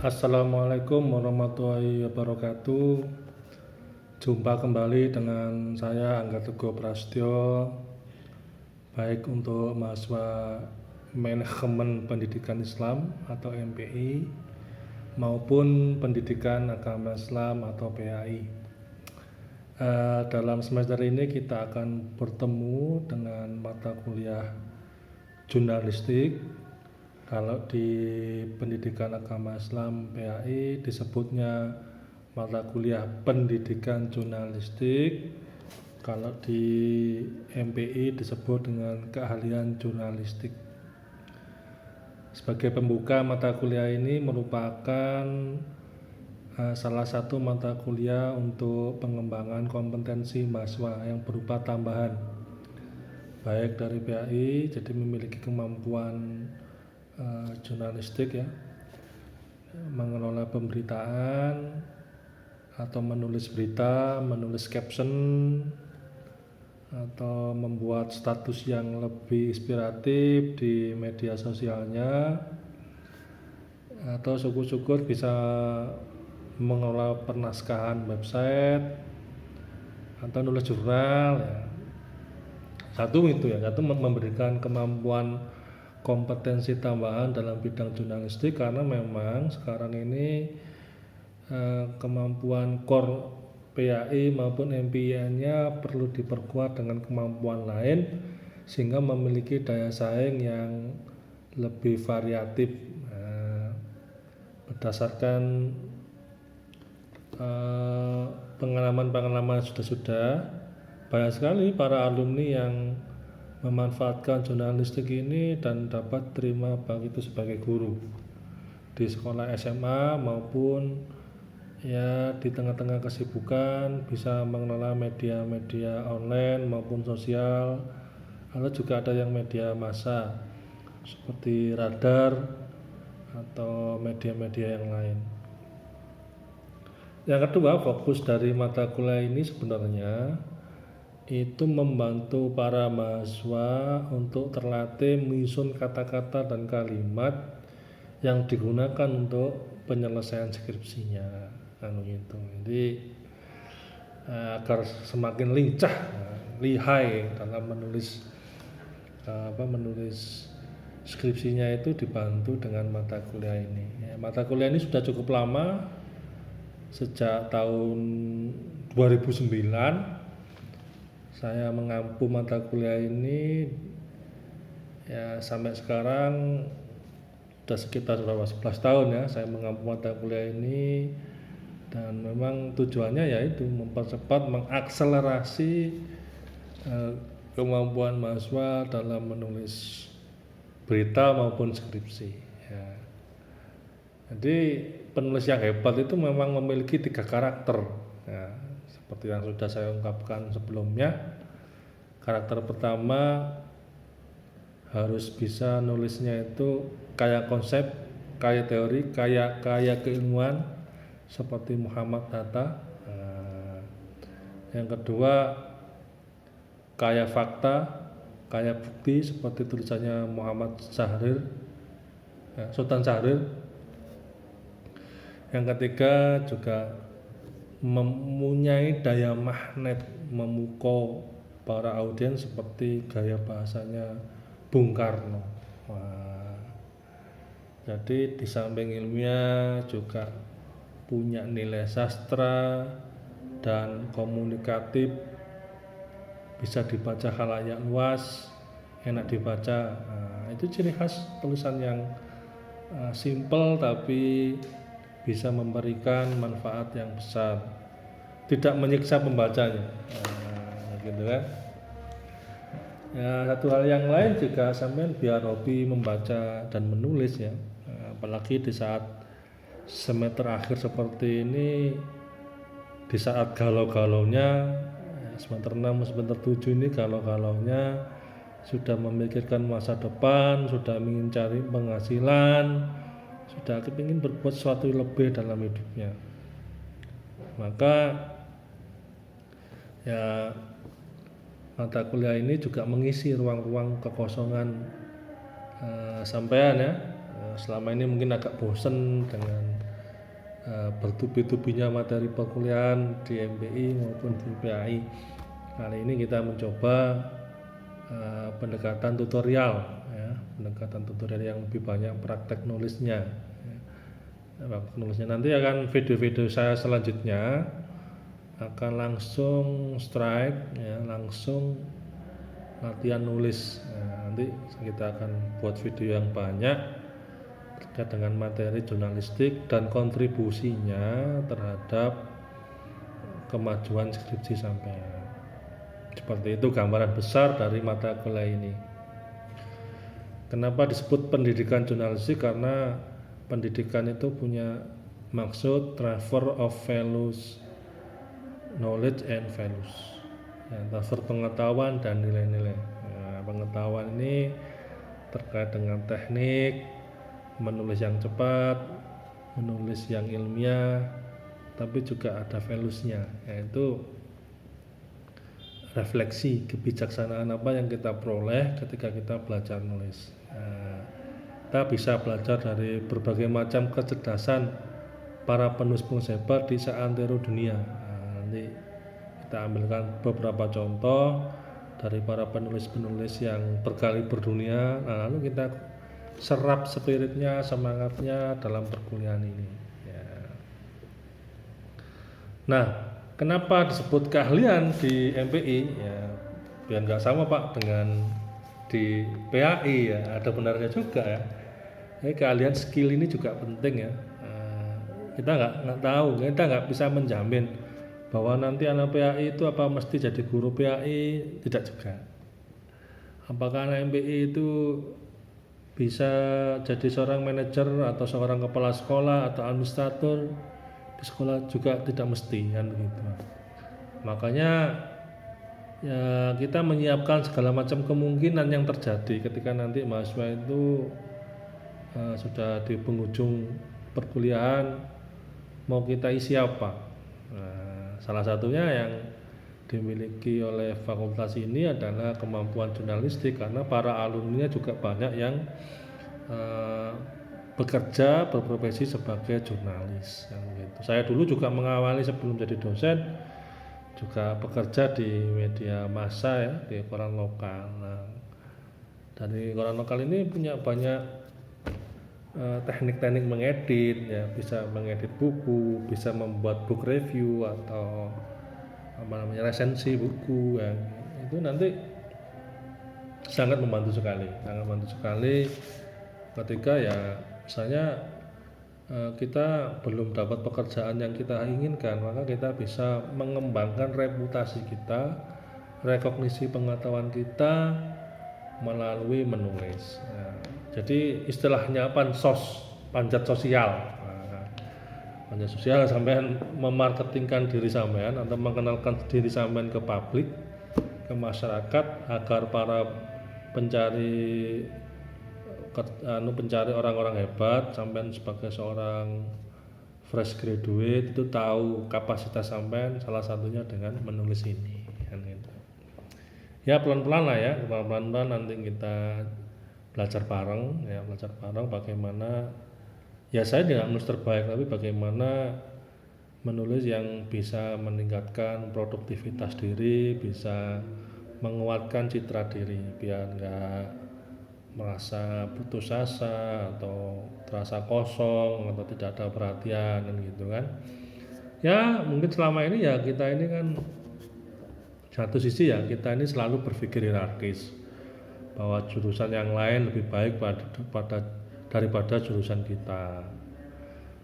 Assalamualaikum warahmatullahi wabarakatuh. Jumpa kembali dengan saya Angga Teguh Prasetyo, baik untuk mahasiswa Manajemen Pendidikan Islam atau MPI maupun Pendidikan Agama Islam atau PAI. Dalam semester ini kita akan bertemu dengan mata kuliah jurnalistik. Kalau di Pendidikan Agama Islam PAI disebutnya mata kuliah Pendidikan Jurnalistik. Kalau di MPI disebut dengan keahlian jurnalistik. Sebagai pembuka, mata kuliah ini merupakan salah satu mata kuliah untuk pengembangan kompetensi mahasiswa yang berupa tambahan, baik dari PAI, jadi memiliki kemampuan jurnalistik ya, mengelola pemberitaan atau menulis berita, menulis caption, atau membuat status yang lebih inspiratif di media sosialnya, atau syukur-syukur bisa mengelola penaskahan website atau nulis jurnal ya. Satu memberikan kemampuan kompetensi tambahan dalam bidang jurnalistik, karena memang sekarang ini kemampuan core PAI maupun MPI-nya perlu diperkuat dengan kemampuan lain sehingga memiliki daya saing yang lebih variatif. Berdasarkan pengalaman sudah banyak sekali para alumni yang memanfaatkan jurnalistik ini dan dapat terima baik itu sebagai guru di sekolah SMA maupun ya di tengah-tengah kesibukan bisa mengelola media-media online maupun sosial, atau juga ada yang media massa seperti Radar atau media-media yang lain. Yang kedua, fokus dari mata kuliah ini sebenarnya itu membantu para mahasiswa untuk terlatih menyusun kata-kata dan kalimat yang digunakan untuk penyelesaian skripsinya, Jadi agar semakin lincah, lihai dalam menulis skripsinya itu dibantu dengan mata kuliah ini. Mata kuliah ini sudah cukup lama, sejak tahun 2009. Saya mengampu mata kuliah ini ya sampai sekarang sudah sekitar 11 tahun ya saya mengampu mata kuliah ini, dan memang tujuannya yaitu mempercepat, mengakselerasi kemampuan mahasiswa dalam menulis berita maupun skripsi ya. Jadi penulis yang hebat itu memang memiliki 3 karakter ya. Seperti yang sudah saya ungkapkan sebelumnya, karakter pertama harus bisa nulisnya itu kaya konsep, kaya teori, kaya keilmuan seperti Muhammad Hatta. Yang kedua, kaya fakta, kaya bukti seperti tulisannya Muhammad Syahrir, Sultan Syahrir. Yang ketiga juga mempunyai daya magnet memukau para audiens seperti gaya bahasanya Bung Karno. Jadi di samping ilmiah juga punya nilai sastra dan komunikatif, bisa dibaca khalayak luas, enak dibaca. Itu ciri khas tulisan yang simple tapi bisa memberikan manfaat yang besar, tidak menyiksa pembacanya, gitu kan. Ya, satu hal yang lain juga sampean biar hobi membaca dan menulis ya, apalagi di saat semester akhir seperti ini, di saat galau-galaunya semester 6, semester 7 ini galau-galaunya, sudah memikirkan masa depan, sudah ingin cari penghasilan, sudah kepingin berbuat sesuatu lebih dalam hidupnya, maka ya mata kuliah ini juga mengisi ruang-ruang kekosongan sampean ya. Selama ini mungkin agak bosen dengan bertubi-tubinya materi perkuliahan di MPI maupun di PAI. Kali ini kita mencoba pendekatan tutorial, ya, pendekatan tutorial yang lebih banyak praktek nulisnya. Praktek nulisnya nanti akan video-video saya selanjutnya akan langsung strike, ya, langsung latihan nulis. Nanti kita akan buat video yang banyak terkait dengan materi jurnalistik dan kontribusinya terhadap kemajuan skripsi sampean. Seperti itu gambaran besar dari mata kuliah ini. Kenapa disebut pendidikan jurnalistik? Karena pendidikan itu punya maksud transfer of values, knowledge and values, ya, transfer pengetahuan dan nilai-nilai. Ya, pengetahuan ini terkait dengan teknik menulis yang cepat, menulis yang ilmiah, tapi juga ada values-nya, yaitu refleksi kebijaksanaan apa yang kita peroleh ketika kita belajar nulis. Kita bisa belajar dari berbagai macam kecerdasan para penulis-penulis hebat di seantero dunia. Nanti kita ambilkan beberapa contoh dari para penulis-penulis yang berkaliber dunia. Lalu kita serap spiritnya, semangatnya dalam perkuliahan ini. Ya. Nah, kenapa disebut keahlian di MPI? Ya, biar nggak sama Pak dengan di PAI, ya. Ada benarnya juga, ya. Keahlian skill ini juga penting, ya. Kita nggak tahu, kita nggak bisa menjamin bahwa nanti anak PAI itu apa mesti jadi guru PAI, tidak juga. Apakah anak MPI itu bisa jadi seorang manajer atau seorang kepala sekolah atau administrator di sekolah, juga tidak mesti, kan begitu. Makanya ya kita menyiapkan segala macam kemungkinan yang terjadi ketika nanti mahasiswa itu sudah di penghujung perkuliahan, mau kita isi apa. Salah satunya yang dimiliki oleh fakultas ini adalah kemampuan jurnalistik, karena para alumninya juga banyak yang bekerja berprofesi sebagai jurnalis, gitu. Saya dulu juga mengawali sebelum jadi dosen juga bekerja di media massa, ya, di koran lokal. Nah, dari koran lokal ini punya banyak teknik-teknik mengedit, ya, bisa mengedit buku, bisa membuat book review atau resensi buku, ya. Itu nanti sangat membantu sekali ketika, ya, misalnya kita belum dapat pekerjaan yang kita inginkan, maka kita bisa mengembangkan reputasi kita, rekognisi pengetahuan kita melalui menulis. Jadi istilahnya panjat sosial. Panjat sosial, sampean memarketingkan diri sampean atau mengenalkan diri sampean ke publik, ke masyarakat, agar para pencari orang-orang hebat, sampean sebagai seorang fresh graduate itu tahu kapasitas sampean, salah satunya dengan menulis ini, kan gitu. Ya pelan-pelan lah, ya, pelan-pelan nanti kita belajar bareng bagaimana, ya saya tidak menulis terbaik, tapi bagaimana menulis yang bisa meningkatkan produktivitas diri, bisa menguatkan citra diri, biar nggak merasa putus asa atau terasa kosong atau tidak ada perhatian, gitu kan. Ya mungkin selama ini, ya, kita ini kan satu sisi, ya, kita ini selalu berpikir hierarkis bahwa jurusan yang lain lebih baik daripada jurusan kita,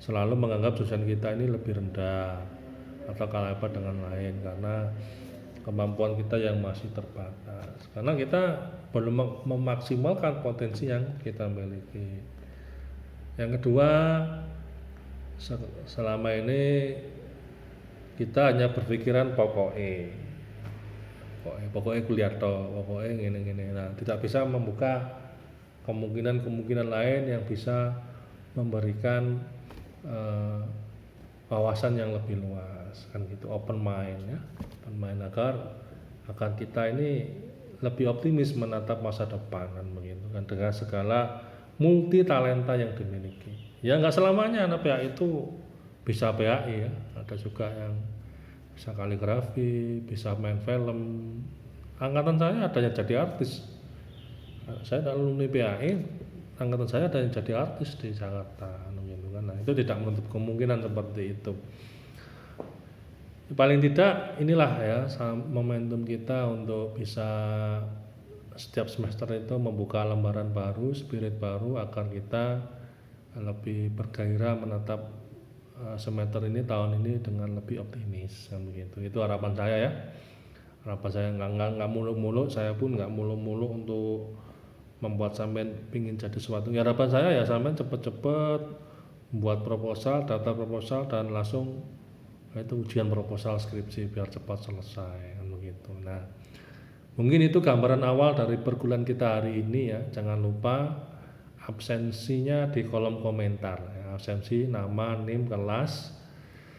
selalu menganggap jurusan kita ini lebih rendah atau kalah hebat dengan lain karena kemampuan kita yang masih terbatas, karena kita belum memaksimalkan potensi yang kita miliki. Yang kedua, selama ini kita hanya berpikiran pokoknya kuliah pokoknya gini. Nah, tidak bisa membuka kemungkinan lain yang bisa memberikan wawasan yang lebih luas, kan gitu. Open mind, ya, open mind agar kita ini lebih optimis menatap masa depan, kan begitu, kan, dengan segala multi talenta yang dimiliki. Ya nggak selamanya anak PA itu bisa PAI ya, ada juga yang bisa kaligrafi, bisa main film. Angkatan saya ada yang jadi artis. Saya alumni PAI, angkatan saya ada yang jadi artis di Jakarta. Nah, itu tidak menutup kemungkinan seperti itu. Paling tidak inilah ya momentum kita untuk bisa setiap semester itu membuka lembaran baru, spirit baru agar kita lebih bergairah menatap semester ini, tahun ini dengan lebih optimis kan begitu. Itu harapan saya ya. Harapan saya nggak muluk-muluk, saya pun nggak muluk-muluk untuk membuat sampean pingin jadi sesuatu. Ya, harapan saya ya sampean cepet-cepet buat proposal, daftar proposal dan langsung itu ujian proposal skripsi biar cepat selesai kan begitu. Nah, mungkin itu gambaran awal dari perkuliahan kita hari ini ya. Jangan lupa absensinya di kolom komentar ya. Absensi, nama, NIM, kelas.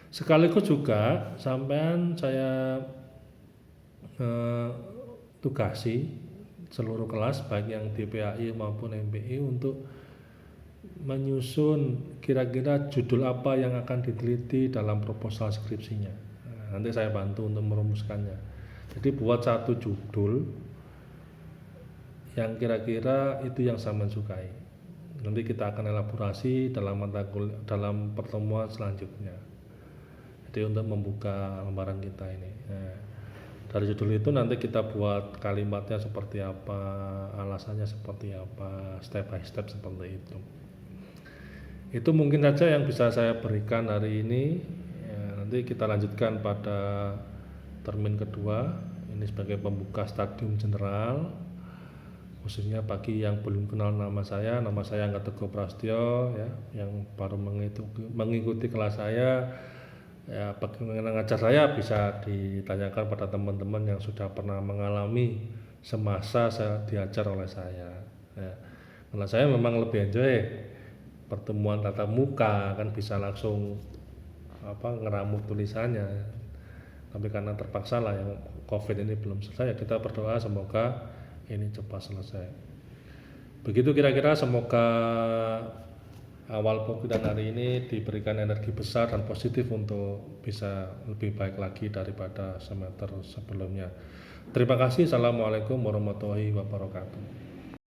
Sekaligus juga sampean saya tugasi seluruh kelas baik yang di PAI maupun MPI untuk menyusun kira-kira judul apa yang akan diteliti dalam proposal skripsinya. Nah, nanti saya bantu untuk merumuskannya. Jadi buat satu judul yang kira-kira itu yang saya sukai. Nanti kita akan elaborasi dalam dalam pertemuan selanjutnya. Jadi untuk membuka lembaran kita ini. Nah, dari judul itu nanti kita buat kalimatnya seperti apa, alasannya seperti apa, step by step seperti itu. Itu mungkin saja yang bisa saya berikan hari ini ya, nanti kita lanjutkan pada termin kedua ini sebagai pembuka stadium general, khususnya bagi yang belum kenal nama saya Angga Teguh Prasetyo ya, yang baru mengikuti kelas saya ya, bagaimana ngajar saya bisa ditanyakan pada teman-teman yang sudah pernah mengalami semasa saya diajar oleh saya ya. Karena saya memang lebih enjoy pertemuan tatap muka, kan bisa langsung ngeramu tulisannya. Tapi karena terpaksa lah yang COVID ini belum selesai, ya kita berdoa semoga ini cepat selesai. Begitu kira-kira, semoga awal perkuliahan hari ini diberikan energi besar dan positif untuk bisa lebih baik lagi daripada semester sebelumnya. Terima kasih. Assalamualaikum warahmatullahi wabarakatuh.